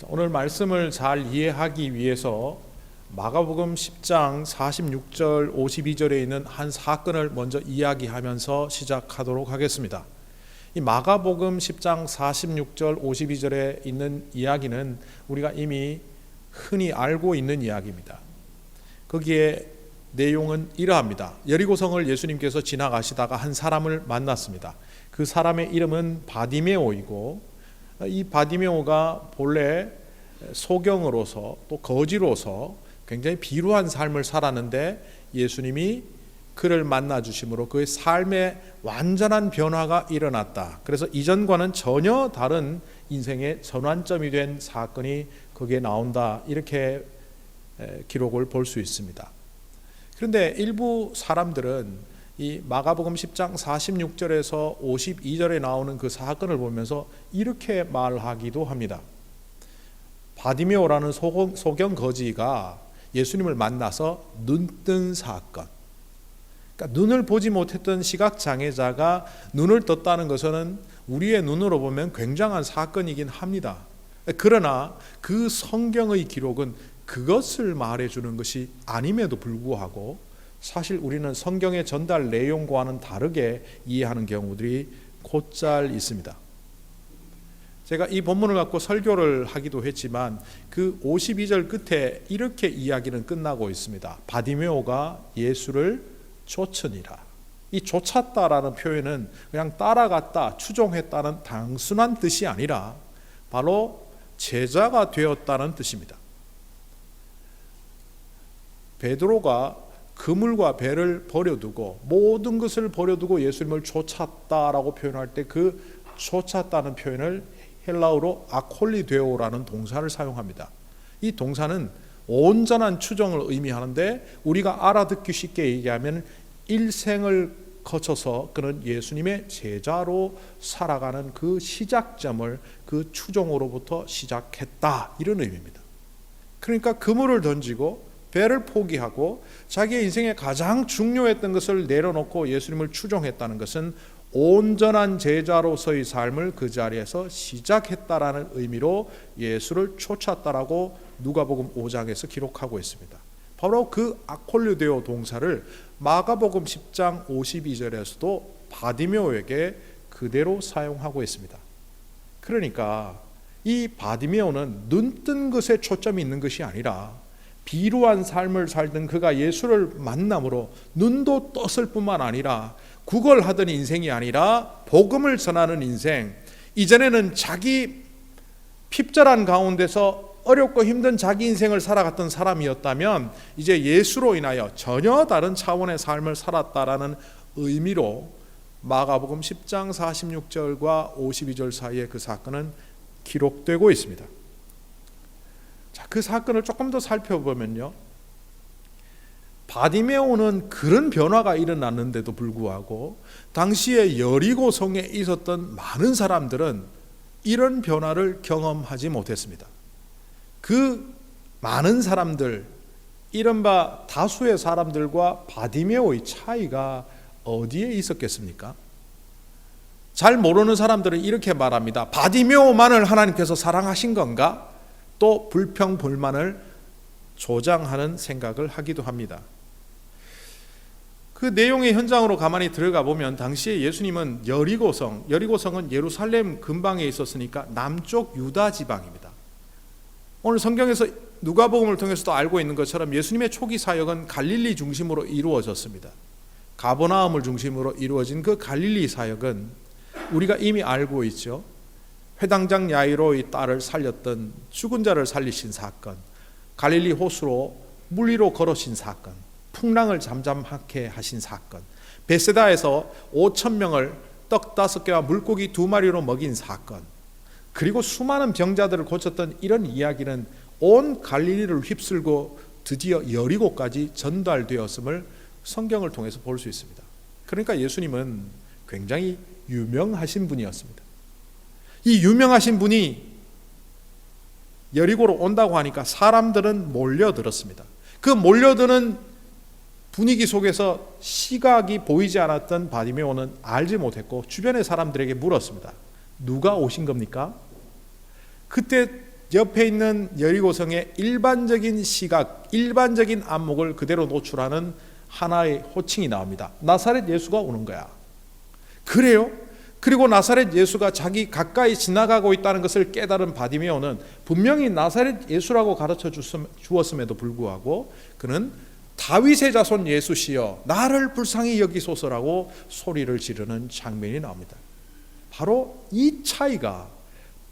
오늘 말씀을 잘 이해하기 위해서 마가복음 10장 46절 52절에 있는 한 사건을 먼저 이야기하면서 시작하도록 하겠습니다. 이 마가복음 10장 46절 52절에 있는 이야기는 우리가 이미 흔히 알고 있는 이야기입니다. 거기에 내용은 이러합니다. 여리고성을 예수님께서 지나가시다가 한 사람을 만났습니다. 그 사람의 이름은 바디메오이고, 이 바디메오가 본래 소경으로서 또 거지로서 굉장히 비루한 삶을 살았는데 예수님이 그를 만나 주심으로 그의 삶에 완전한 변화가 일어났다. 그래서 이전과는 전혀 다른 인생의 전환점이 된 사건이 거기에 나온다. 이렇게 기록을 볼 수 있습니다. 그런데 일부 사람들은 이 마가복음 10장 46절에서 52절에 나오는 그 사건을 보면서 이렇게 말하기도 합니다. 바디메오라는 소경 거지가 예수님을 만나서 눈뜬 사건. 그러니까 눈을 보지 못했던 시각장애자가 눈을 떴다는 것은 우리의 눈으로 보면 굉장한 사건이긴 합니다. 그러나 그 성경의 기록은 그것을 말해주는 것이 아님에도 불구하고 사실 우리는 성경의 전달 내용과는 다르게 이해하는 경우들이 곧잘 있습니다. 제가 이 본문을 갖고 설교를 하기도 했지만 그 52절 끝에 이렇게 이야기는 끝나고 있습니다. 바디메오가 예수를 쫓으니라. 이 쫓았다라는 표현은 그냥 따라갔다, 추종했다는 단순한 뜻이 아니라 바로 제자가 되었다는 뜻입니다. 베드로가 그물과 배를 버려두고 모든 것을 버려두고 예수님을 쫓았다라고 표현할 때 그 쫓았다는 표현을 헬라어로 아콜리데오라는 동사를 사용합니다. 이 동사는 온전한 추종을 의미하는데 우리가 알아듣기 쉽게 얘기하면 일생을 거쳐서 그는 예수님의 제자로 살아가는 그 시작점을 그 추종으로부터 시작했다, 이런 의미입니다. 그러니까 그물을 던지고 배를 포기하고 자기의 인생에 가장 중요했던 것을 내려놓고 예수님을 추종했다는 것은 온전한 제자로서의 삶을 그 자리에서 시작했다라는 의미로 예수를 쫓았다라고 누가복음 5장에서 기록하고 있습니다. 바로 그 아콜리데오 동사를 마가복음 10장 52절에서도 바디메오에게 그대로 사용하고 있습니다. 그러니까 이 바디메오는 눈뜬 것에 초점이 있는 것이 아니라 비루한 삶을 살던 그가 예수를 만남으로 눈도 떴을 뿐만 아니라 구걸하던 인생이 아니라 복음을 전하는 인생, 이전에는 자기 핍절한 가운데서 어렵고 힘든 자기 인생을 살아갔던 사람이었다면 이제 예수로 인하여 전혀 다른 차원의 삶을 살았다라는 의미로 마가복음 10장 46절과 52절 사이에 그 사건은 기록되고 있습니다. 자, 그 사건을 조금 더 살펴보면요, 바디메오는 그런 변화가 일어났는데도 불구하고 당시에 여리고성에 있었던 많은 사람들은 이런 변화를 경험하지 못했습니다. 그 많은 사람들, 이른바 다수의 사람들과 바디메오의 차이가 어디에 있었겠습니까? 잘 모르는 사람들은 이렇게 말합니다. 바디메오만을 하나님께서 사랑하신 건가? 또 불평불만을 조장하는 생각을 하기도 합니다. 그 내용의 현장으로 가만히 들어가 보면 당시에 예수님은 여리고성은 예루살렘 근방에 있었으니까 남쪽 유다 지방입니다. 오늘 성경에서 누가복음을 통해서도 알고 있는 것처럼 예수님의 초기 사역은 갈릴리 중심으로 이루어졌습니다. 가버나움을 중심으로 이루어진 그 갈릴리 사역은 우리가 이미 알고 있죠. 회당장 야이로의 딸을 살렸던 죽은 자를 살리신 사건, 갈릴리 호수로 물 위로 걸으신 사건, 풍랑을 잠잠하게 하신 사건, 베세다에서 5,000명을 떡 5개와 물고기 2마리로 먹인 사건, 그리고 수많은 병자들을 고쳤던 이런 이야기는 온 갈릴리를 휩쓸고 드디어 여리고까지 전달되었음을 성경을 통해서 볼 수 있습니다. 그러니까 예수님은 굉장히 유명하신 분이었습니다. 이 유명하신 분이 여리고로 온다고 하니까 사람들은 몰려들었습니다. 그 몰려드는 분위기 속에서 시각이 보이지 않았던 바디메오는 알지 못했고 주변의 사람들에게 물었습니다. 누가 오신 겁니까? 그때 옆에 있는 여리고성의 일반적인 시각, 일반적인 안목을 그대로 노출하는 하나의 호칭이 나옵니다. 나사렛 예수가 오는 거야. 그래요? 그리고 나사렛 예수가 자기 가까이 지나가고 있다는 것을 깨달은 바디메오는 분명히 나사렛 예수라고 가르쳐 주었음에도 불구하고 그는 다윗의 자손 예수시여 나를 불쌍히 여기소서라고 소리를 지르는 장면이 나옵니다. 바로 이 차이가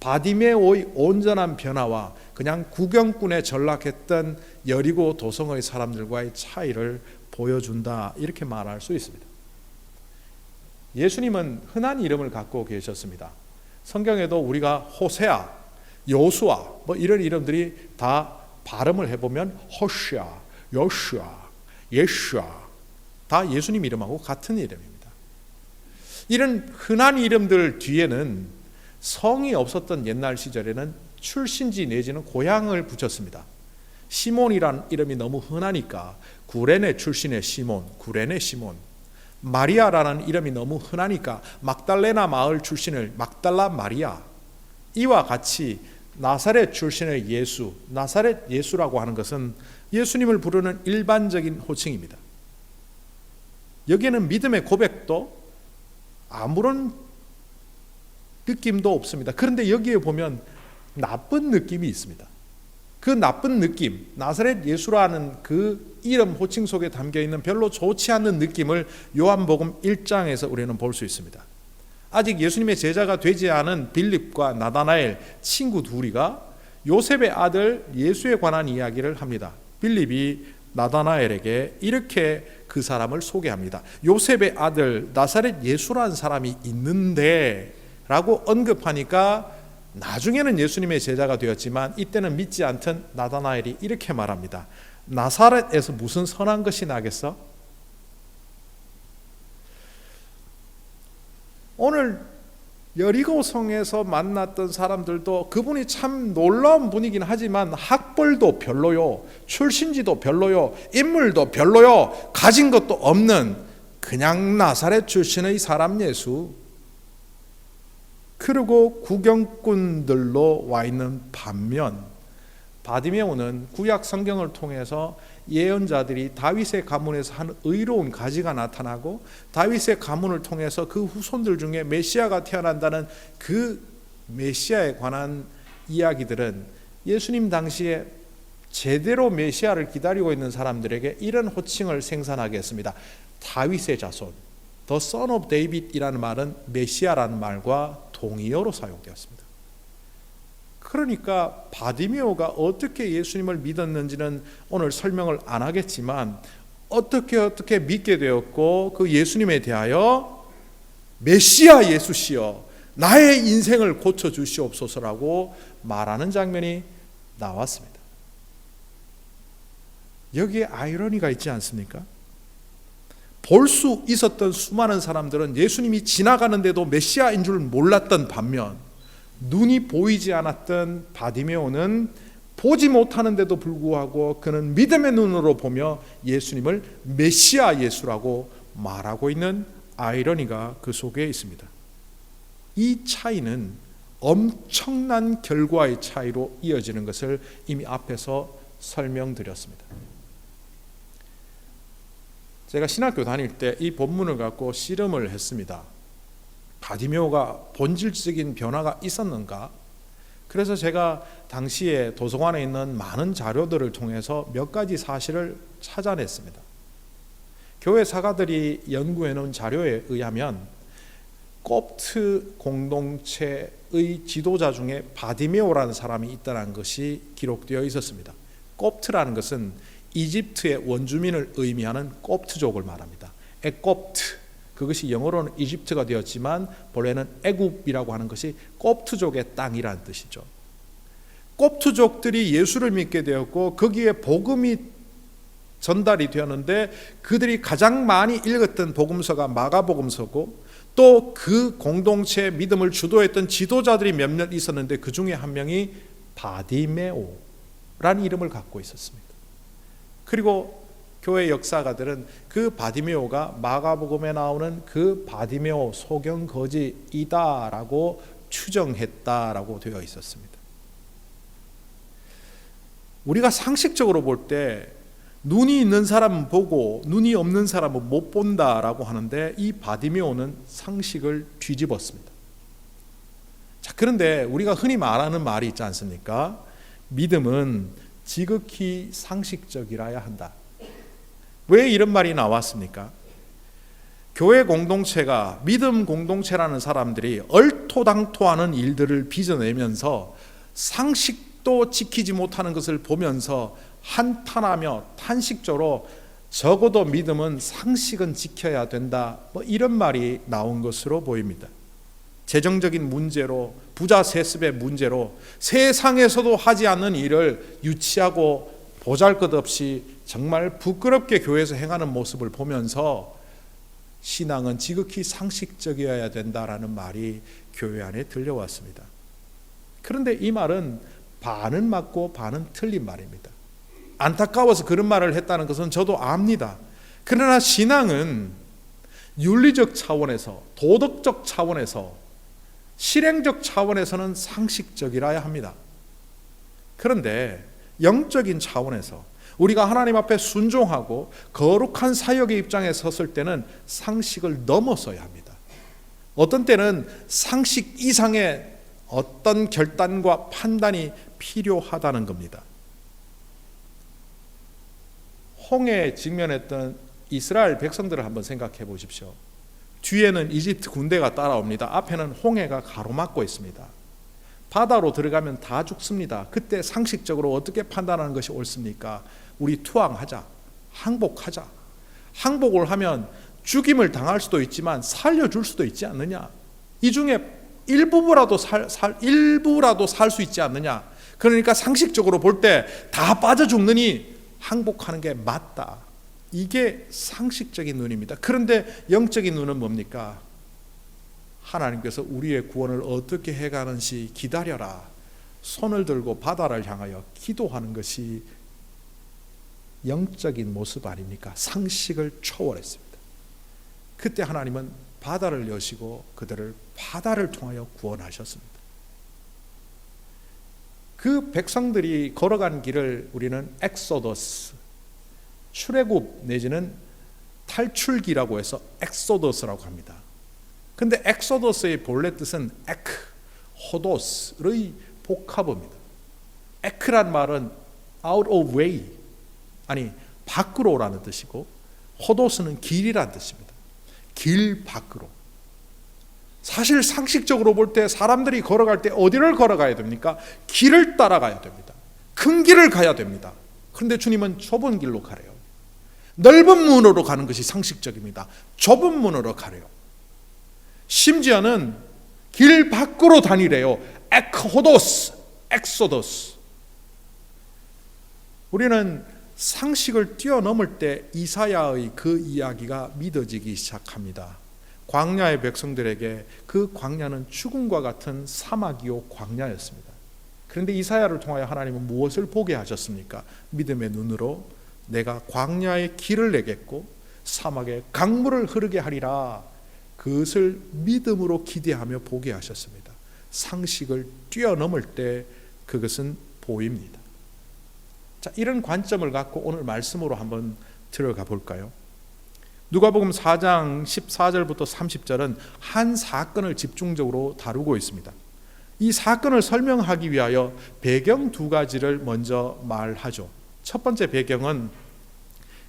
바디메오의 온전한 변화와 그냥 구경꾼에 전락했던 여리고 도성의 사람들과의 차이를 보여준다, 이렇게 말할 수 있습니다. 예수님은 흔한 이름을 갖고 계셨습니다. 성경에도 우리가 호세아, 요수아 뭐 이런 이름들이 다 발음을 해보면 호시아, 요슈아, 예슈아 다 예수님 이름하고 같은 이름입니다. 이런 흔한 이름들 뒤에는 성이 없었던 옛날 시절에는 출신지 내지는 고향을 붙였습니다. 시몬이란 이름이 너무 흔하니까 구레네 출신의 시몬, 구레네 시몬. 마리아라는 이름이 너무 흔하니까 막달레나 마을 출신을 막달라 마리아. 이와 같이 나사렛 출신의 예수, 나사렛 예수라고 하는 것은 예수님을 부르는 일반적인 호칭입니다. 여기에는 믿음의 고백도 아무런 느낌도 없습니다. 그런데 여기에 보면 나쁜 느낌이 있습니다. 그 나쁜 느낌, 나사렛 예수라는 그 이름 호칭 속에 담겨있는 별로 좋지 않는 느낌을 요한복음 1장에서 우리는 볼 수 있습니다. 아직 예수님의 제자가 되지 않은 빌립과 나다나엘 친구 둘이가 요셉의 아들 예수에 관한 이야기를 합니다. 빌립이 나다나엘에게 이렇게 그 사람을 소개합니다. 요셉의 아들 나사렛 예수라는 사람이 있는데 라고 언급하니까 나중에는 예수님의 제자가 되었지만 이때는 믿지 않던 나다나엘이 이렇게 말합니다. 나사렛에서 무슨 선한 것이 나겠어? 오늘 여리고성에서 만났던 사람들도 그분이 참 놀라운 분이긴 하지만 학벌도 별로요, 출신지도 별로요, 인물도 별로요, 가진 것도 없는 그냥 나사렛 출신의 사람 예수. 그리고 구경꾼들로 와 있는 반면 바디메오는 구약 성경을 통해서 예언자들이 다윗의 가문에서 한 의로운 가지가 나타나고 다윗의 가문을 통해서 그 후손들 중에 메시아가 태어난다는 그 메시아에 관한 이야기들은 예수님 당시에 제대로 메시아를 기다리고 있는 사람들에게 이런 호칭을 생산하게 했습니다. 다윗의 자손, The Son of David이라는 말은 메시아라는 말과 동의어로 사용되었습니다. 그러니까 바디메오가 어떻게 예수님을 믿었는지는 오늘 설명을 안 하겠지만 어떻게 믿게 되었고 그 예수님에 대하여 메시아 예수시여 나의 인생을 고쳐주시옵소서라고 말하는 장면이 나왔습니다. 여기에 아이러니가 있지 않습니까? 볼 수 있었던 수많은 사람들은 예수님이 지나가는데도 메시아인 줄 몰랐던 반면 눈이 보이지 않았던 바디메오는 보지 못하는데도 불구하고 그는 믿음의 눈으로 보며 예수님을 메시아 예수라고 말하고 있는 아이러니가 그 속에 있습니다. 이 차이는 엄청난 결과의 차이로 이어지는 것을 이미 앞에서 설명드렸습니다. 제가 신학교 다닐 때 이 본문을 갖고 씨름을 했습니다. 바디메오가 본질적인 변화가 있었는가? 그래서 제가 당시에 도서관에 있는 많은 자료들을 통해서 몇 가지 사실을 찾아냈습니다. 교회 사가들이 연구해 놓은 자료에 의하면 콥트 공동체의 지도자 중에 바디메오라는 사람이 있다는 것이 기록되어 있었습니다. 콥트라는 것은 이집트의 원주민을 의미하는 콥트족을 말합니다. 에콥트, 그것이 영어로는 이집트가 되었지만 본래는 애굽이라고 하는 것이 콥트족의 땅이라는 뜻이죠. 콥트족들이 예수를 믿게 되었고 거기에 복음이 전달이 되었는데 그들이 가장 많이 읽었던 복음서가 마가복음서고 또 그 공동체의 믿음을 주도했던 지도자들이 몇몇 있었는데 그 중에 한 명이 바디메오라는 이름을 갖고 있었습니다. 그리고 교회 역사가들은 그 바디메오가 마가복음에 나오는 그 바디메오 소경거지이다라고 추정했다라고 되어 있었습니다. 우리가 상식적으로 볼 때 눈이 있는 사람은 보고 눈이 없는 사람은 못 본다라고 하는데, 이 바디메오는 상식을 뒤집었습니다. 자, 그런데 우리가 흔히 말하는 말이 있지 않습니까? 믿음은 지극히 상식적이라야 한다. 왜 이런 말이 나왔습니까? 교회 공동체가, 믿음 공동체라는 사람들이 얼토당토하는 일들을 빚어내면서 상식도 지키지 못하는 것을 보면서 한탄하며 탄식조로 적어도 믿음은 상식은 지켜야 된다, 이런 말이 나온 것으로 보입니다. 재정적인 문제로, 부자 세습의 문제로 세상에서도 하지 않는 일을 유치하고 보잘것없이 정말 부끄럽게 교회에서 행하는 모습을 보면서 신앙은 지극히 상식적이어야 된다라는 말이 교회 안에 들려왔습니다. 그런데 이 말은 반은 맞고 반은 틀린 말입니다. 안타까워서 그런 말을 했다는 것은 저도 압니다. 그러나 신앙은 윤리적 차원에서, 도덕적 차원에서, 실행적 차원에서는 상식적이라야 합니다. 그런데 영적인 차원에서 우리가 하나님 앞에 순종하고 거룩한 사역의 입장에 섰을 때는 상식을 넘어서야 합니다. 어떤 때는 상식 이상의 어떤 결단과 판단이 필요하다는 겁니다. 홍해에 직면했던 이스라엘 백성들을 한번 생각해 보십시오. 뒤에는 이집트 군대가 따라옵니다. 앞에는 홍해가 가로막고 있습니다. 바다로 들어가면 다 죽습니다. 그때 상식적으로 어떻게 판단하는 것이 옳습니까? 우리 투항하자, 항복하자. 항복을 하면 죽임을 당할 수도 있지만 살려줄 수도 있지 않느냐? 이 중에 일부라도 살 수 있지 않느냐? 그러니까 상식적으로 볼 때 다 빠져 죽느니 항복하는 게 맞다. 이게 상식적인 눈입니다. 그런데 영적인 눈은 뭡니까? 하나님께서 우리의 구원을 어떻게 해가는지 기다려라. 손을 들고 바다를 향하여 기도하는 것이 영적인 모습 아닙니까? 상식을 초월했습니다. 그때 하나님은 바다를 여시고 그들을 바다를 통하여 구원하셨습니다. 그 백성들이 걸어간 길을 우리는 엑소더스, 출애굽 내지는 탈출기라고 해서 엑소더스라고 합니다. 근데 엑소더스의 본래 뜻은 에크, 호도스의 복합어입니다. 에크란 말은 out of way, 아니 밖으로라는 뜻이고, 호도스는 길이라는 뜻입니다. 길 밖으로. 사실 상식적으로 볼 때 사람들이 걸어갈 때 어디를 걸어가야 됩니까? 길을 따라가야 됩니다. 큰 길을 가야 됩니다. 그런데 주님은 좁은 길로 가래요. 넓은 문으로 가는 것이 상식적입니다. 좁은 문으로 가래요. 심지어는 길 밖으로 다니래요. 에크호도스, 엑소더스. 우리는 상식을 뛰어넘을 때 이사야의 그 이야기가 믿어지기 시작합니다. 광야의 백성들에게 그 광야는 죽음과 같은 사막이요 광야였습니다. 그런데 이사야를 통하여 하나님은 무엇을 보게 하셨습니까? 믿음의 눈으로 내가 광야의 길을 내겠고 사막에 강물을 흐르게 하리라. 그것을 믿음으로 기대하며 보게 하셨습니다. 상식을 뛰어넘을 때 그것은 보입니다. 자, 이런 관점을 갖고 오늘 말씀으로 한번 들어가 볼까요? 누가복음 4장 14절부터 30절은 한 사건을 집중적으로 다루고 있습니다. 이 사건을 설명하기 위하여 배경 두 가지를 먼저 말하죠. 첫 번째 배경은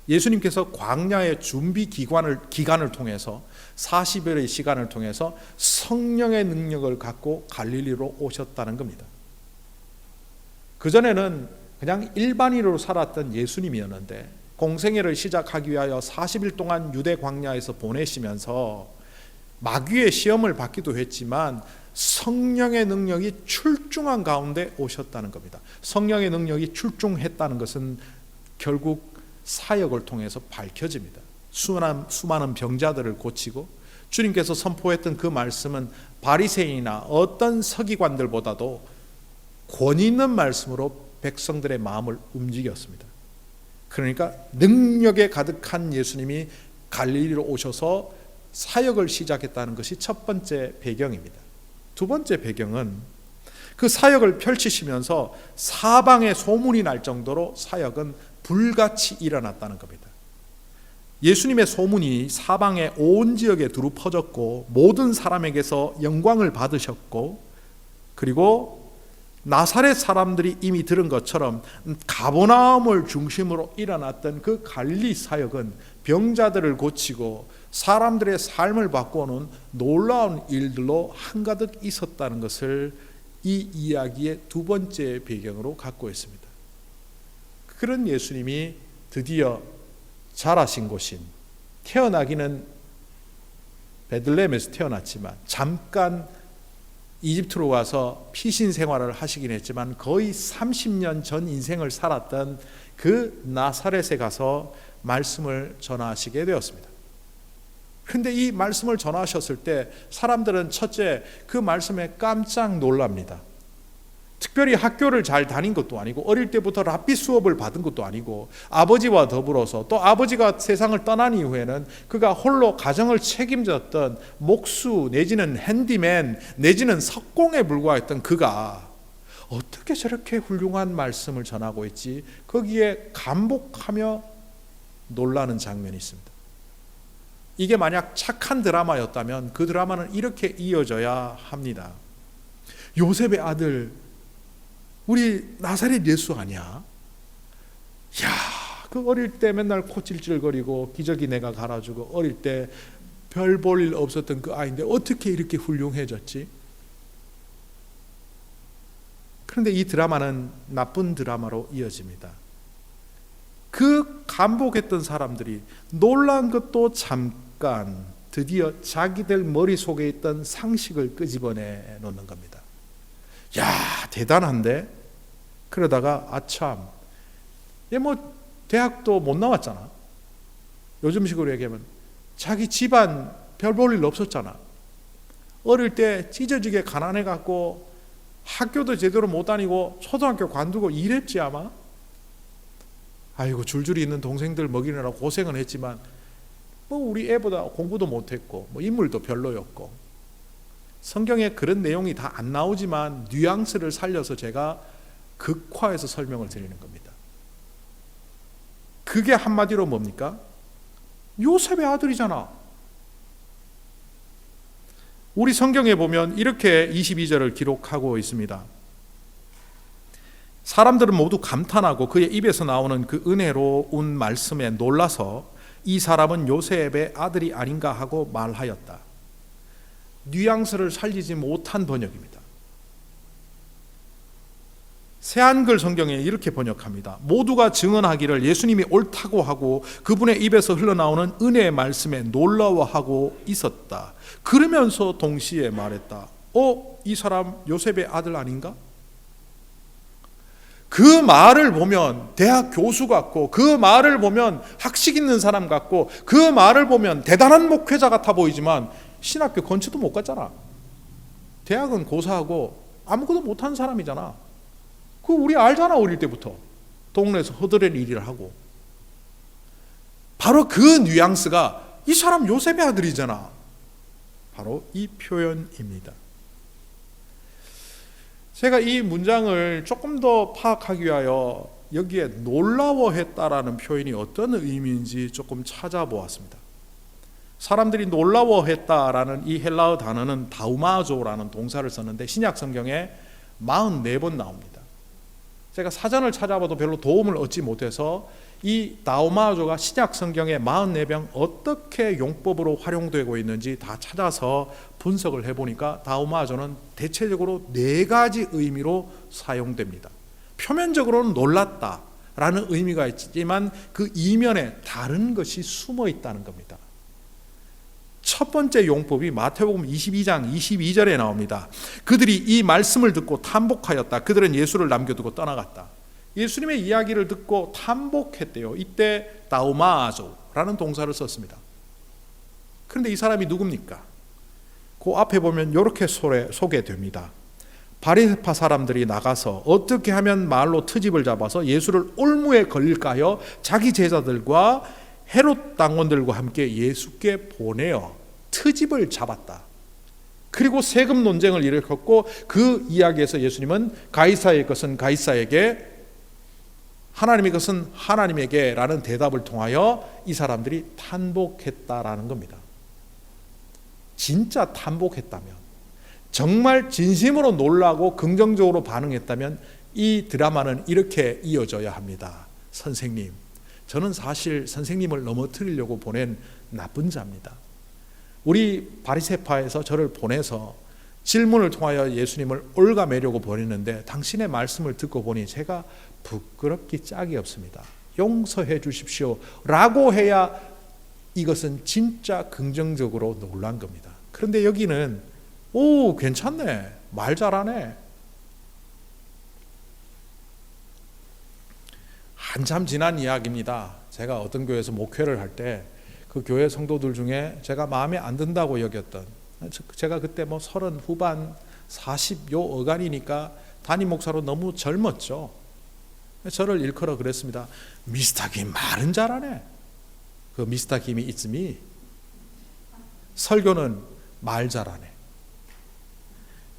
예수님께서 광야의 준비 기간을 통해서 40일의 시간을 통해서 성령의 능력을 갖고 갈릴리로 오셨다는 겁니다. 그전에는 그냥 일반인으로 살았던 예수님이었는데 공생애를 시작하기 위하여 40일 동안 유대 광야에서 보내시면서 마귀의 시험을 받기도 했지만 성령의 능력이 출중한 가운데 오셨다는 겁니다. 성령의 능력이 출중했다는 것은 결국 사역을 통해서 밝혀집니다. 수많은 병자들을 고치고 주님께서 선포했던 그 말씀은 바리새인이나 어떤 서기관들보다도 권위 있는 말씀으로 백성들의 마음을 움직였습니다. 그러니까 능력에 가득한 예수님이 갈릴리로 오셔서 사역을 시작했다는 것이 첫 번째 배경입니다. 두 번째 배경은 그 사역을 펼치시면서 사방에 소문이 날 정도로 사역은 불같이 일어났다는 겁니다. 예수님의 소문이 사방에 온 지역에 두루 퍼졌고 모든 사람에게서 영광을 받으셨고, 그리고 나사렛 사람들이 이미 들은 것처럼 가버나움을 중심으로 일어났던 그 갈릴리 사역은 병자들을 고치고 사람들의 삶을 바꾸는 놀라운 일들로 한가득 있었다는 것을 이 이야기의 두 번째 배경으로 갖고 있습니다. 그런 예수님이 드디어 자라신 곳인, 태어나기는 베들레헴에서 태어났지만 잠깐 이집트로 가서 피신 생활을 하시긴 했지만 거의 30년 전 인생을 살았던 그 나사렛에 가서 말씀을 전하시게 되었습니다. 그런데 이 말씀을 전하셨을 때 사람들은 첫째, 그 말씀에 깜짝 놀랍니다. 특별히 학교를 잘 다닌 것도 아니고 어릴 때부터 랍비 수업을 받은 것도 아니고 아버지와 더불어서 또 아버지가 세상을 떠난 이후에는 그가 홀로 가정을 책임졌던 목수 내지는 핸디맨 내지는 석공에 불과했던 그가 어떻게 저렇게 훌륭한 말씀을 전하고 있지? 거기에 감복하며 놀라는 장면이 있습니다. 이게 만약 착한 드라마였다면 그 드라마는 이렇게 이어져야 합니다. 요셉의 아들, 우리 나사렛 예수 아니야? 야, 그 어릴 때 맨날 코 찔찔거리고 기저귀 내가 갈아주고 어릴 때 별 볼 일 없었던 그 아이인데 어떻게 이렇게 훌륭해졌지? 그런데 이 드라마는 나쁜 드라마로 이어집니다. 그 감복했던 사람들이 놀란 것도 잠깐 드디어 자기들 머릿속에 있던 상식을 끄집어내 놓는 겁니다. 야, 대단한데? 그러다가 아참, 얘 뭐 대학도 못 나왔잖아. 요즘식으로 얘기하면 자기 집안 별 볼 일 없었잖아. 어릴 때 찢어지게 가난해갖고 학교도 제대로 못 다니고 초등학교 관두고 이랬지 아마. 아이고, 줄줄이 있는 동생들 먹이느라 고생은 했지만 뭐 우리 애보다 공부도 못했고 뭐 인물도 별로였고. 성경에 그런 내용이 다 안 나오지만 뉘앙스를 살려서 제가 극화해서 설명을 드리는 겁니다. 그게 한마디로 뭡니까? 요셉의 아들이잖아. 우리 성경에 보면 이렇게 22절을 기록하고 있습니다. 사람들은 모두 감탄하고 그의 입에서 나오는 그 은혜로운 말씀에 놀라서 이 사람은 요셉의 아들이 아닌가 하고 말하였다. 뉘앙스를 살리지 못한 번역입니다. 새한글 성경에 이렇게 번역합니다. 모두가 증언하기를 예수님이 옳다고 하고 그분의 입에서 흘러나오는 은혜의 말씀에 놀라워하고 있었다. 그러면서 동시에 말했다. 이 사람 요셉의 아들 아닌가? 그 말을 보면 대학 교수 같고 그 말을 보면 학식 있는 사람 같고 그 말을 보면 대단한 목회자 같아 보이지만 신학교 건치도 못 갔잖아. 대학은 고사하고 아무것도 못한 사람이잖아. 그거 우리 알잖아. 어릴 때부터 동네에서 허드렛 일을 하고. 바로 그 뉘앙스가 이 사람 요셉의 아들이잖아. 바로 이 표현입니다. 제가 이 문장을 조금 더 파악하기 위하여 여기에 놀라워했다라는 표현이 어떤 의미인지 조금 찾아보았습니다. 사람들이 놀라워했다라는 이 헬라어 단어는 다우마조라는 동사를 썼는데 신약 성경에 44번 나옵니다. 제가 사전을 찾아봐도 별로 도움을 얻지 못해서 이 다우마조가 신약 성경의 44병 어떻게 용법으로 활용되고 있는지 다 찾아서 분석을 해보니까 다우마조는 대체적으로 4가지 의미로 사용됩니다. 표면적으로는 놀랐다라는 의미가 있지만 그 이면에 다른 것이 숨어 있다는 겁니다. 첫 번째 용법이 마태복음 22장 22절에 나옵니다. 그들이 이 말씀을 듣고 탐복하였다. 그들은 예수를 남겨두고 떠나갔다. 예수님의 이야기를 듣고 탐복했대요. 이때 다우마조라는 동사를 썼습니다. 그런데 이 사람이 누굽니까? 그 앞에 보면 이렇게 소개됩니다. 바리새파 사람들이 나가서 어떻게 하면 말로 트집을 잡아서 예수를 올무에 걸릴까 하여 자기 제자들과 헤롯 당원들과 함께 예수께 보내어 트집을 잡았다. 그리고 세금 논쟁을 일으켰고 그 이야기에서 예수님은 가이사의 것은 가이사에게, 하나님의 것은 하나님에게 라는 대답을 통하여 이 사람들이 탄복했다라는 겁니다. 진짜 탄복했다면, 정말 진심으로 놀라고 긍정적으로 반응했다면 이 드라마는 이렇게 이어져야 합니다. 선생님, 저는 사실 선생님을 넘어뜨리려고 보낸 나쁜 자입니다. 우리 바리새파에서 저를 보내서 질문을 통하여 예수님을 올가매려고 보냈는데 당신의 말씀을 듣고 보니 제가 부끄럽기 짝이 없습니다. 용서해 주십시오 라고 해야 이것은 진짜 긍정적으로 놀란 겁니다. 그런데 여기는 오, 괜찮네, 말 잘하네. 한참 지난 이야기입니다. 제가 어떤 교회에서 목회를 할 때 그 교회 성도들 중에 제가 마음에 안 든다고 여겼던, 제가 그때 30 후반 40요 어간이니까 담임 목사로 너무 젊었죠. 저를 일컬어 그랬습니다. 미스터 김 말은 잘하네. 그 미스터 김이 있음이 설교는 말 잘하네.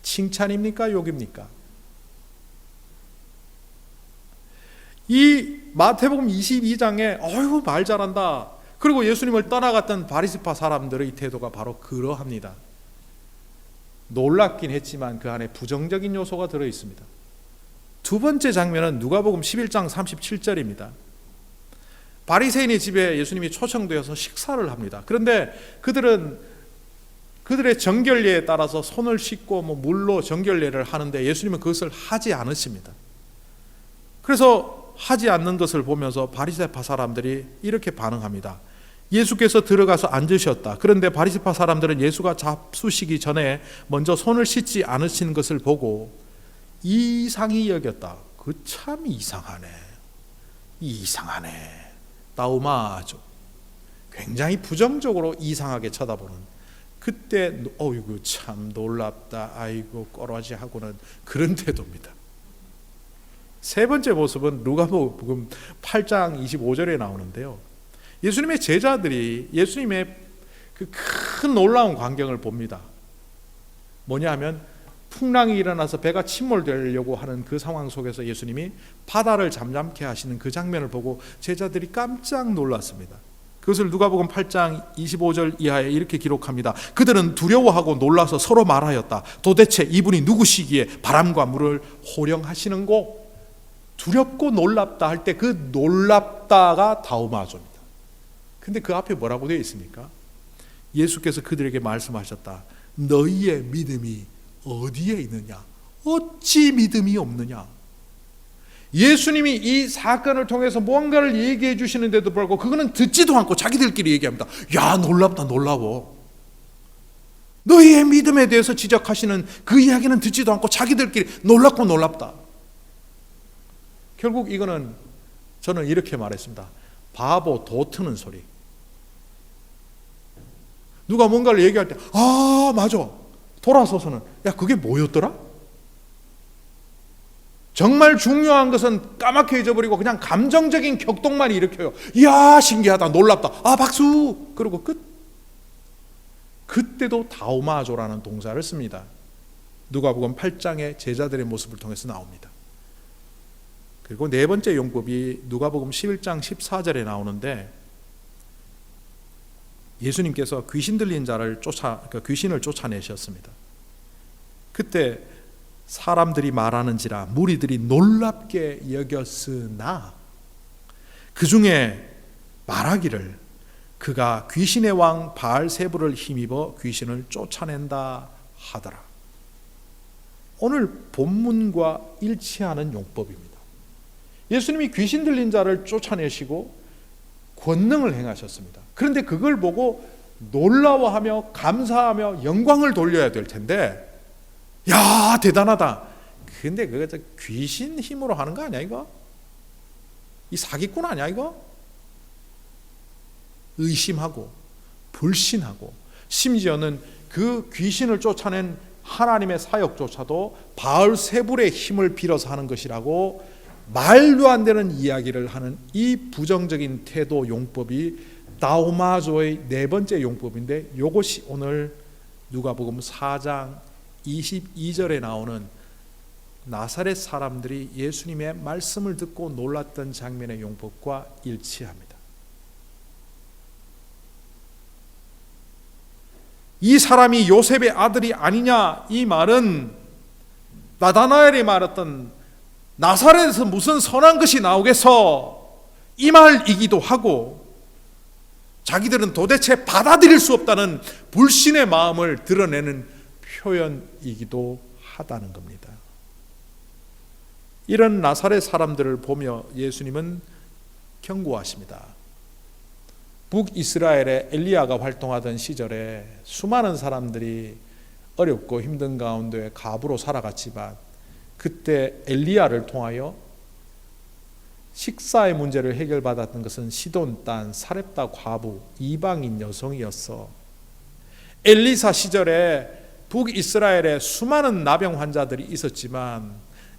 칭찬입니까 욕입니까? 이 마태복음 22장에 어휴 말 잘한다, 그리고 예수님을 떠나갔던 바리새파 사람들의 태도가 바로 그러합니다. 놀랍긴 했지만 그 안에 부정적인 요소가 들어있습니다. 두 번째 장면은 누가복음 11장 37절입니다. 바리새인의 집에 예수님이 초청되어서 식사를 합니다. 그런데 그들은 그들의 정결례에 따라서 손을 씻고 물로 정결례를 하는데 예수님은 그것을 하지 않으십니다. 그래서 하지 않는 것을 보면서 바리새파 사람들이 이렇게 반응합니다. 예수께서 들어가서 앉으셨다. 그런데 바리새파 사람들은 예수가 잡수시기 전에 먼저 손을 씻지 않으신 것을 보고 이상히 여겼다. 그 참 이상하네. 이상하네. 다우마죠. 굉장히 부정적으로 이상하게 쳐다보는, 그때 어이구 참 놀랍다, 아이고 꼬라지하고는 그런 태도입니다. 세 번째 모습은 누가복음 8장 25절에 나오는데요. 예수님의 제자들이 예수님의 그 큰 놀라운 광경을 봅니다. 뭐냐 하면 풍랑이 일어나서 배가 침몰되려고 하는 그 상황 속에서 예수님이 바다를 잠잠케 하시는 그 장면을 보고 제자들이 깜짝 놀랐습니다. 그것을 누가복음 8장 25절 이하에 이렇게 기록합니다. 그들은 두려워하고 놀라서 서로 말하였다. 도대체 이분이 누구시기에 바람과 물을 호령하시는고? 두렵고 놀랍다 할 때 그 놀랍다가 다우마조입니다. 근데 그 앞에 뭐라고 되어 있습니까? 예수께서 그들에게 말씀하셨다. 너희의 믿음이 어디에 있느냐? 어찌 믿음이 없느냐? 예수님이 이 사건을 통해서 무언가를 얘기해 주시는데도 불구하고 그거는 듣지도 않고 자기들끼리 얘기합니다. 야, 놀랍다, 놀라워. 너희의 믿음에 대해서 지적하시는 그 이야기는 듣지도 않고 자기들끼리 놀랍고 놀랍다. 결국 이거는 저는 이렇게 말했습니다. 바보 도 트는 소리. 누가 뭔가를 얘기할 때 아 맞아, 돌아서서는 야 그게 뭐였더라? 정말 중요한 것은 까맣게 잊어버리고 그냥 감정적인 격동만 일으켜요. 이야 신기하다, 놀랍다, 아 박수, 그리고 끝. 그때도 다우마조라는 동사를 씁니다. 누가복음 8장의 제자들의 모습을 통해서 나옵니다. 그리고 네 번째 용법이 누가복음 11장 14절에 나오는데, 예수님께서 귀신 들린 자를 귀신을 쫓아내셨습니다. 그때 사람들이 말하는지라 무리들이 놀랍게 여겼으나 그 중에 말하기를 그가 귀신의 왕 바알세불을 힘입어 귀신을 쫓아낸다 하더라. 오늘 본문과 일치하는 용법입니다. 예수님이 귀신 들린 자를 쫓아내시고 권능을 행하셨습니다. 그런데 그걸 보고 놀라워하며 감사하며 영광을 돌려야 될 텐데, 야 대단하다. 근데 그거 귀신 힘으로 하는 거 아니야 이거? 이 사기꾼 아니야 이거? 의심하고 불신하고 심지어는 그 귀신을 쫓아낸 하나님의 사역조차도 바알세불의 힘을 빌어서 하는 것이라고 말도 안 되는 이야기를 하는 이 부정적인 태도 용법이 다우마조의 네 번째 용법인데, 이것이 오늘 누가복음 4장 22절에 나오는 나사렛 사람들이 예수님의 말씀을 듣고 놀랐던 장면의 용법과 일치합니다. 이 사람이 요셉의 아들이 아니냐, 이 말은 나다나엘이 말했던 나사렛에서 무슨 선한 것이 나오겠어, 이 말이기도 하고, 자기들은 도대체 받아들일 수 없다는 불신의 마음을 드러내는 표현이기도 하다는 겁니다. 이런 나사렛 사람들을 보며 예수님은 경고하십니다. 북이스라엘에 엘리야가 활동하던 시절에 수많은 사람들이 어렵고 힘든 가운데 가부로 살아갔지만, 그때 엘리야를 통하여 식사의 문제를 해결받았던 것은 시돈 땅 사렙다 과부 이방인 여성이었어. 엘리사 시절에 북이스라엘에 수많은 나병 환자들이 있었지만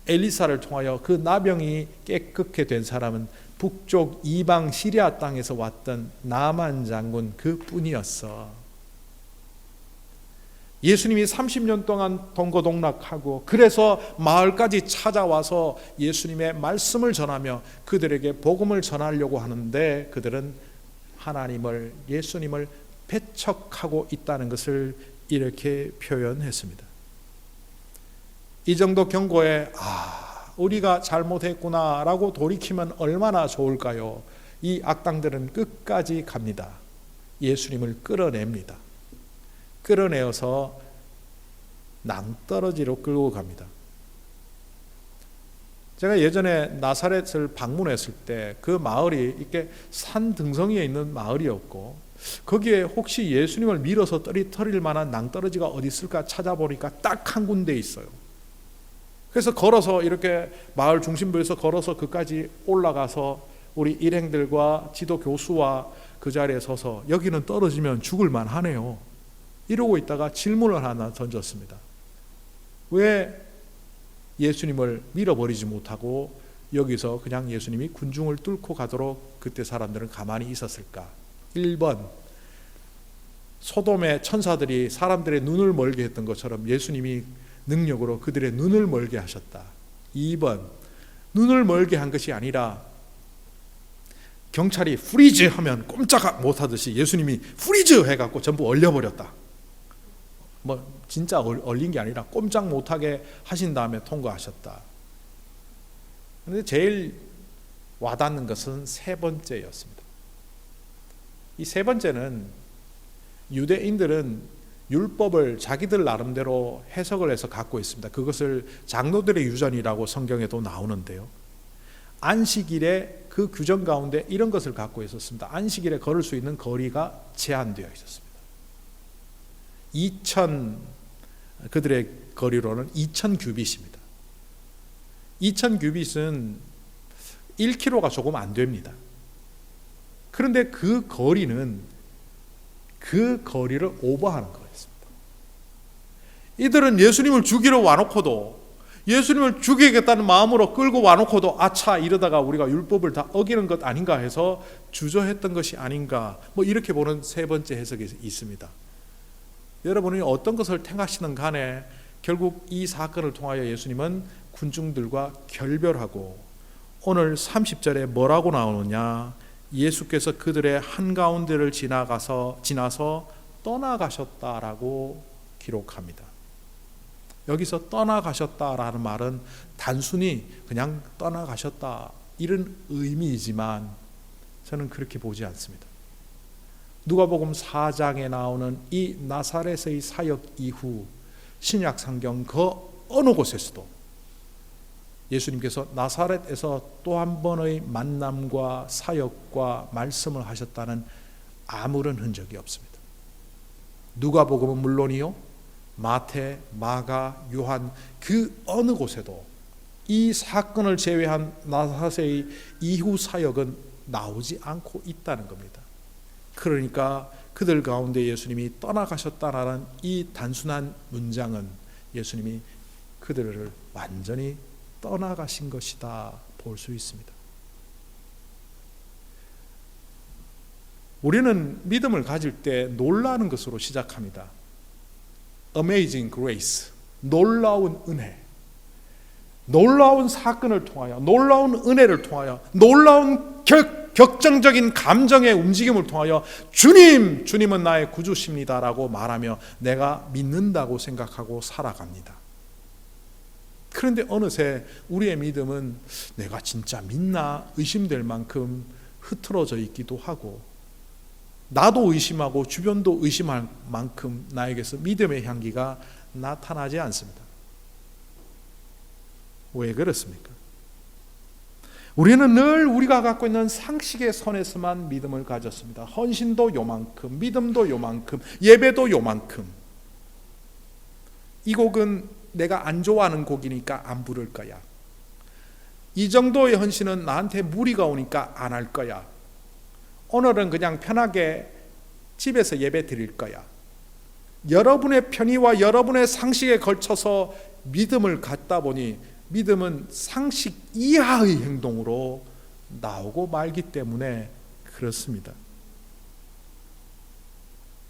엘리사를 통하여 그 나병이 깨끗게 된 사람은 북쪽 이방 시리아 땅에서 왔던 나만 장군 그뿐이었어. 예수님이 30년 동안 동거동락하고 그래서 마을까지 찾아와서 예수님의 말씀을 전하며 그들에게 복음을 전하려고 하는데, 그들은 하나님을, 예수님을 배척하고 있다는 것을 이렇게 표현했습니다. 이 정도 경고에 우리가 잘못했구나 라고 돌이키면 얼마나 좋을까요? 이 악당들은 끝까지 갑니다. 예수님을 끌어냅니다. 끌어내어서 낭떠러지로 끌고 갑니다. 제가 예전에 나사렛을 방문했을 때 그 마을이 이렇게 산 등성이에 있는 마을이었고, 거기에 혹시 예수님을 밀어서 떨어뜨릴 만한 낭떠러지가 어디 있을까 찾아보니까 딱 한 군데 있어요. 그래서 걸어서 이렇게 마을 중심부에서 걸어서 그까지 올라가서 우리 일행들과 지도 교수와 그 자리에 서서 여기는 떨어지면 죽을 만하네요, 이러고 있다가 질문을 하나 던졌습니다. 왜 예수님을 밀어버리지 못하고 여기서 그냥 예수님이 군중을 뚫고 가도록 그때 사람들은 가만히 있었을까? 1번, 소돔의 천사들이 사람들의 눈을 멀게 했던 것처럼 예수님이 능력으로 그들의 눈을 멀게 하셨다. 2번, 눈을 멀게 한 것이 아니라 경찰이 프리즈 하면 꼼짝 못하듯이 예수님이 프리즈 해갖고 전부 얼려버렸다. 진짜 얼린 게 아니라 꼼짝 못하게 하신 다음에 통과하셨다. 그런데 제일 와닿는 것은 세 번째였습니다. 이 세 번째는 유대인들은 율법을 자기들 나름대로 해석을 해서 갖고 있습니다. 그것을 장로들의 유전이라고 성경에도 나오는데요, 안식일에 그 규정 가운데 이런 것을 갖고 있었습니다. 안식일에 걸을 수 있는 거리가 제한되어 있었습니다. 그들의 거리로는 2000규빗입니다. 2000규빗은 1km가 조금 안 됩니다. 그런데 그 거리는 그 거리를 오버하는 거였습니다. 이들은 예수님을 죽이러 와놓고도, 예수님을 죽이겠다는 마음으로 끌고 와놓고도 아차, 이러다가 우리가 율법을 다 어기는 것 아닌가 해서 주저했던 것이 아닌가, 이렇게 보는 세 번째 해석이 있습니다. 여러분이 어떤 것을 택하시는 간에 결국 이 사건을 통하여 예수님은 군중들과 결별하고, 오늘 30절에 뭐라고 나오느냐, 예수께서 그들의 한가운데를 지나서 떠나가셨다라고 기록합니다. 여기서 떠나가셨다라는 말은 단순히 그냥 떠나가셨다 이런 의미이지만 저는 그렇게 보지 않습니다. 누가복음 4장에 나오는 이 나사렛의 사역 이후 신약 성경 그 어느 곳에서도 예수님께서 나사렛에서 또 한 번의 만남과 사역과 말씀을 하셨다는 아무런 흔적이 없습니다. 누가복음은 물론이요, 마태, 마가, 요한 그 어느 곳에도 이 사건을 제외한 나사렛의 이후 사역은 나오지 않고 있다는 겁니다. 그러니까 그들 가운데 예수님이 떠나가셨다라는 이 단순한 문장은 예수님이 그들을 완전히 떠나가신 것이다 볼 수 있습니다. 우리는 믿음을 가질 때 놀라는 것으로 시작합니다. Amazing Grace, 놀라운 은혜, 놀라운 사건을 통하여, 놀라운 은혜를 통하여, 놀라운 격정적인 감정의 움직임을 통하여 주님은 나의 구주십니다라고 말하며 내가 믿는다고 생각하고 살아갑니다. 그런데 어느새 우리의 믿음은 내가 진짜 믿나 의심될 만큼 흐트러져 있기도 하고, 나도 의심하고 주변도 의심할 만큼 나에게서 믿음의 향기가 나타나지 않습니다. 왜 그렇습니까? 우리는 늘 우리가 갖고 있는 상식의 선에서만 믿음을 가졌습니다. 헌신도 요만큼, 믿음도 요만큼, 예배도 요만큼. 이 곡은 내가 안 좋아하는 곡이니까 안 부를 거야. 이 정도의 헌신은 나한테 무리가 오니까 안 할 거야. 오늘은 그냥 편하게 집에서 예배 드릴 거야. 여러분의 편의와 여러분의 상식에 걸쳐서 믿음을 갖다 보니 믿음은 상식 이하의 행동으로 나오고 말기 때문에 그렇습니다.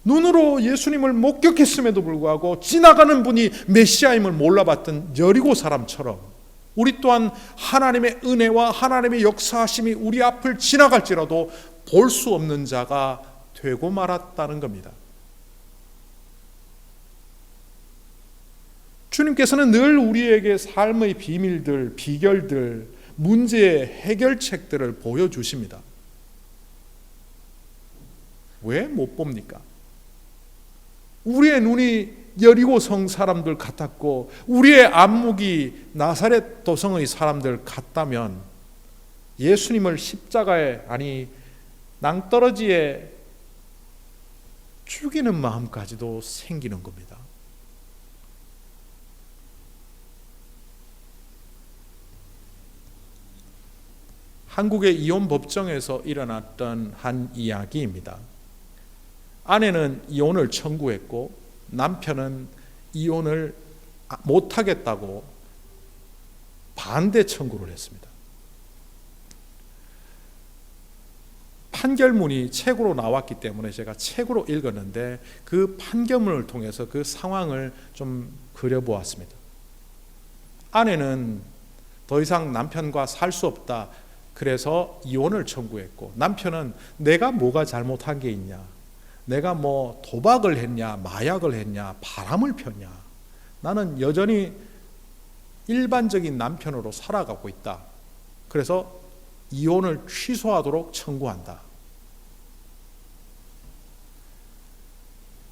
눈으로 예수님을 목격했음에도 불구하고 지나가는 분이 메시아임을 몰라봤던 여리고 사람처럼 우리 또한 하나님의 은혜와 하나님의 역사하심이 우리 앞을 지나갈지라도 볼 수 없는 자가 되고 말았다는 겁니다. 주님께서는 늘 우리에게 삶의 비밀들, 비결들, 문제의 해결책들을 보여주십니다. 왜 못 봅니까? 우리의 눈이 여리고성 사람들 같았고 우리의 안목이 나사렛 도성의 사람들 같다면 예수님을 십자가에, 아니 낭떠러지에 죽이는 마음까지도 생기는 겁니다. 한국의 이혼 법정에서 일어났던 한 이야기입니다. 아내는 이혼을 청구했고 남편은 이혼을 못하겠다고 반대 청구를 했습니다. 판결문이 책으로 나왔기 때문에 제가 책으로 읽었는데 그 판결문을 통해서 그 상황을 좀 그려보았습니다. 아내는 더 이상 남편과 살 수 없다, 그래서 이혼을 청구했고, 남편은 내가 뭐가 잘못한 게 있냐, 내가 뭐 도박을 했냐, 마약을 했냐, 바람을 폈냐, 나는 여전히 일반적인 남편으로 살아가고 있다, 그래서 이혼을 취소하도록 청구한다.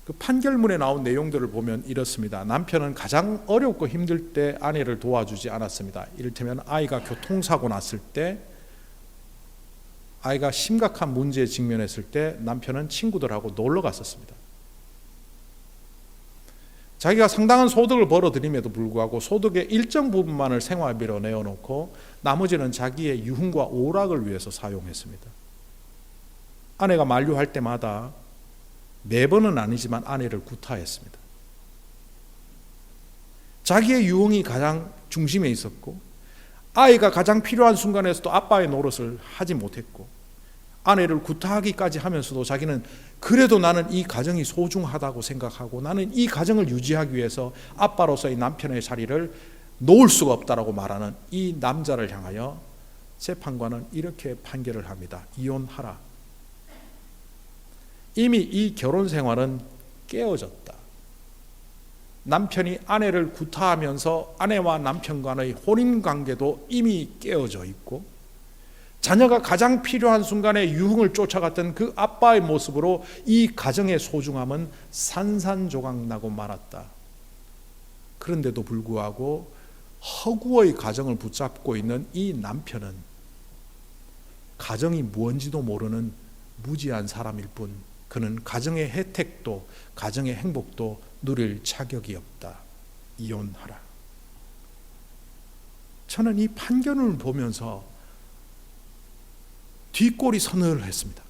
그 판결문에 나온 내용들을 보면 이렇습니다. 남편은 가장 어렵고 힘들 때 아내를 도와주지 않았습니다. 이를테면 아이가 교통사고 났을 때, 아이가 심각한 문제에 직면했을 때 남편은 친구들하고 놀러 갔었습니다. 자기가 상당한 소득을 벌어들임에도 불구하고 소득의 일정 부분만을 생활비로 내어놓고 나머지는 자기의 유흥과 오락을 위해서 사용했습니다. 아내가 만류할 때마다, 매번은 아니지만 아내를 구타했습니다. 자기의 유흥이 가장 중심에 있었고 아이가 가장 필요한 순간에서도 아빠의 노릇을 하지 못했고 아내를 구타하기까지 하면서도 자기는 그래도 나는 이 가정이 소중하다고 생각하고 나는 이 가정을 유지하기 위해서 아빠로서의 남편의 자리를 놓을 수가 없다라고 말하는 이 남자를 향하여 재판관은 이렇게 판결을 합니다. 이혼하라. 이미 이 결혼 생활은 깨어졌다. 남편이 아내를 구타하면서 아내와 남편 간의 혼인 관계도 이미 깨어져 있고 자녀가 가장 필요한 순간에 유흥을 쫓아갔던 그 아빠의 모습으로 이 가정의 소중함은 산산조각 나고 말았다. 그런데도 불구하고 허구의 가정을 붙잡고 있는 이 남편은 가정이 뭔지도 모르는 무지한 사람일 뿐 그는 가정의 혜택도 가정의 행복도 누릴 자격이 없다. 이혼하라. 저는 이 판결을 보면서 뒷골이 서늘했습니다.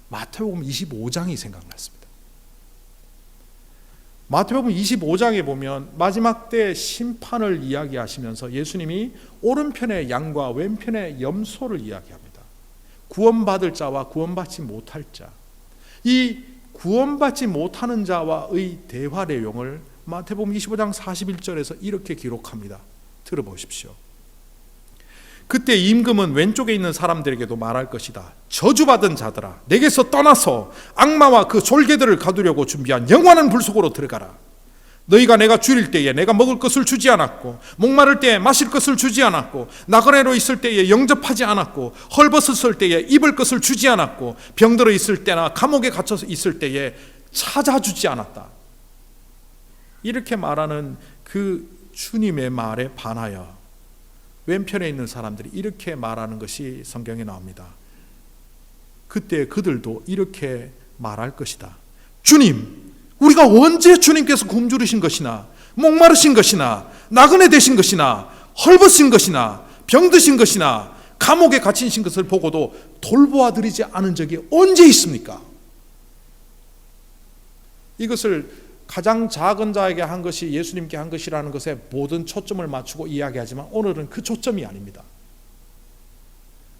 마태복음 25장이 생각났습니다. 마태복음 25장에 보면 마지막 때 심판을 이야기하시면서 예수님이 오른편의 양과 왼편의 염소를 이야기합니다. 구원받을 자와 구원받지 못할 자. 이 구원받지 못하는 자와의 대화 내용을 마태복음 25장 41절에서 이렇게 기록합니다. 들어보십시오. 그때 임금은 왼쪽에 있는 사람들에게도 말할 것이다. 저주받은 자들아, 내게서 떠나서 악마와 그 졸개들을 가두려고 준비한 영원한 불 속으로 들어가라. 너희가 내가 줄일 때에 내가 먹을 것을 주지 않았고, 목마를 때에 마실 것을 주지 않았고, 나그네로 있을 때에 영접하지 않았고, 헐벗었을 때에 입을 것을 주지 않았고, 병들어 있을 때나 감옥에 갇혀서 있을 때에 찾아주지 않았다. 이렇게 말하는 그 주님의 말에 반하여 왼편에 있는 사람들이 이렇게 말하는 것이 성경에 나옵니다. 그때 그들도 이렇게 말할 것이다. 주님, 우리가 언제 주님께서 굶주리신 것이나 목마르신 것이나 나그네 되신 것이나 헐벗은 것이나 병드신 것이나 감옥에 갇히신 것을 보고도 돌보아드리지 않은 적이 언제 있습니까? 이것을 가장 작은 자에게 한 것이 예수님께 한 것이라는 것에 모든 초점을 맞추고 이야기하지만 오늘은 그 초점이 아닙니다.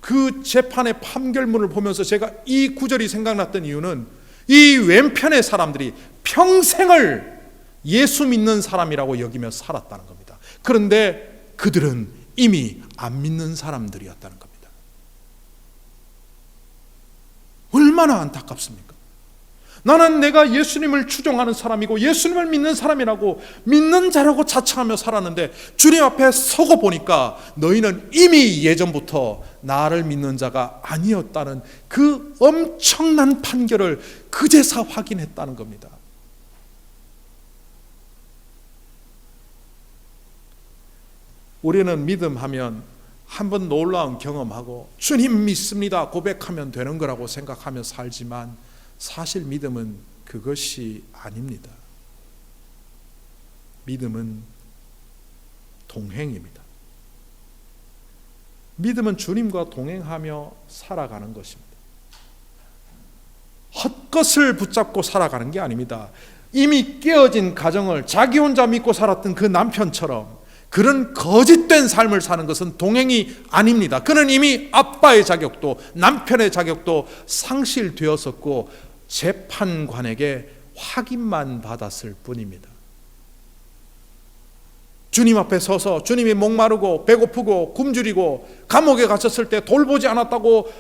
그 재판의 판결문을 보면서 제가 이 구절이 생각났던 이유는 이 왼편의 사람들이 평생을 예수 믿는 사람이라고 여기며 살았다는 겁니다. 그런데 그들은 이미 안 믿는 사람들이었다는 겁니다. 얼마나 안타깝습니까? 나는 내가 예수님을 추종하는 사람이고 예수님을 믿는 사람이라고 믿는 자라고 자처하며 살았는데 주님 앞에 서고 보니까 너희는 이미 예전부터 나를 믿는 자가 아니었다는 그 엄청난 판결을 그제서 확인했다는 겁니다. 우리는 믿음하면 한번 놀라운 경험하고 주님 믿습니다 고백하면 되는 거라고 생각하며 살지만 사실 믿음은 그것이 아닙니다. 믿음은 동행입니다. 믿음은 주님과 동행하며 살아가는 것입니다. 헛것을 붙잡고 살아가는 게 아닙니다. 이미 깨어진 가정을 자기 혼자 믿고 살았던 그 남편처럼 그런 거짓된 삶을 사는 것은 동행이 아닙니다. 그는 이미 아빠의 자격도 남편의 자격도 상실되었었고 재판관에게 확인만 받았을 뿐입니다. 주님 앞에 서서 주님이 목마르고 배고프고 굶주리고 감옥에 갇혔을 때 돌보지 않았다고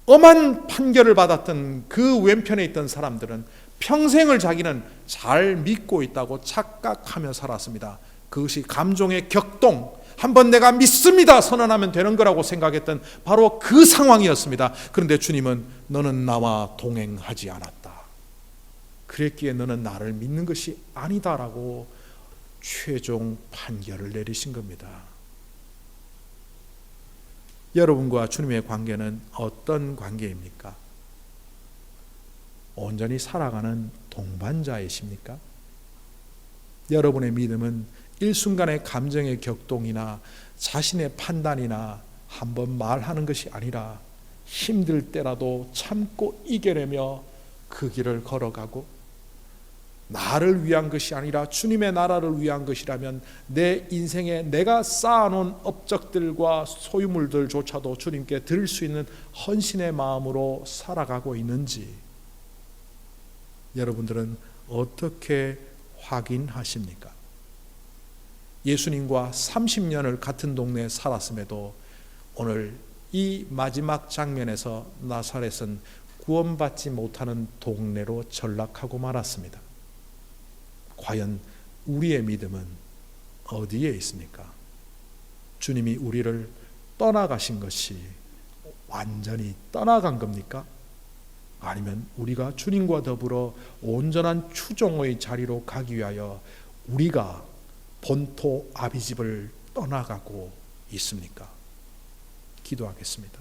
엄한 판결을 받았던 그 왼편에 있던 사람들은 평생을 자기는 잘 믿고 있다고 착각하며 살았습니다. 그것이 감정의 격동, 한번 내가 믿습니다 선언하면 되는 거라고 생각했던 바로 그 상황이었습니다. 그런데 주님은 너는 나와 동행하지 않았다. 그랬기에 너는 나를 믿는 것이 아니다라고 최종 판결을 내리신 겁니다. 여러분과 주님의 관계는 어떤 관계입니까? 온전히 살아가는 동반자이십니까? 여러분의 믿음은 일순간의 감정의 격동이나 자신의 판단이나 한번 말하는 것이 아니라 힘들 때라도 참고 이겨내며 그 길을 걸어가고 나를 위한 것이 아니라 주님의 나라를 위한 것이라면 내 인생에 내가 쌓아놓은 업적들과 소유물들조차도 주님께 드릴 수 있는 헌신의 마음으로 살아가고 있는지 여러분들은 어떻게 확인하십니까? 예수님과 30년을 같은 동네에 살았음에도 오늘 이 마지막 장면에서 나사렛은 구원받지 못하는 동네로 전락하고 말았습니다. 과연 우리의 믿음은 어디에 있습니까? 주님이 우리를 떠나가신 것이 완전히 떠나간 겁니까? 아니면 우리가 주님과 더불어 온전한 추종의 자리로 가기 위하여 우리가 본토 아비집을 떠나가고 있습니까? 기도하겠습니다.